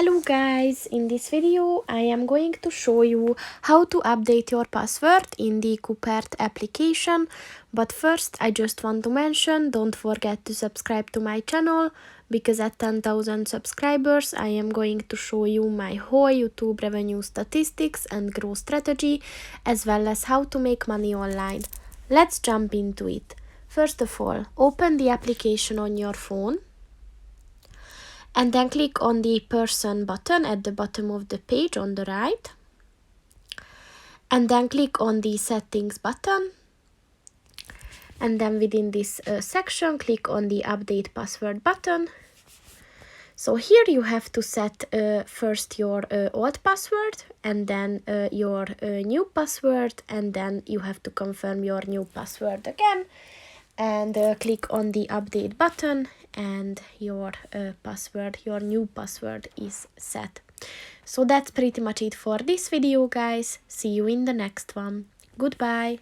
Hello guys, in this video I am going to show you how to update your password in the Coopert application. But first I just want to mention, don't forget to subscribe to my channel, because at 10,000 subscribers I am going to show you my whole YouTube revenue statistics and growth strategy, as well as how to make money online. Let's jump into it. First of all, open the application on your phone. And then click on the person button at the bottom of the page on the right. And then click on the settings button. And then within this section, click on the update password button. So here you have to set first your old password, and then your new password, and then you have to confirm your new password again. And click on the update button, and your new password is set. So that's pretty much it for this video, guys. See you in the next one. Goodbye.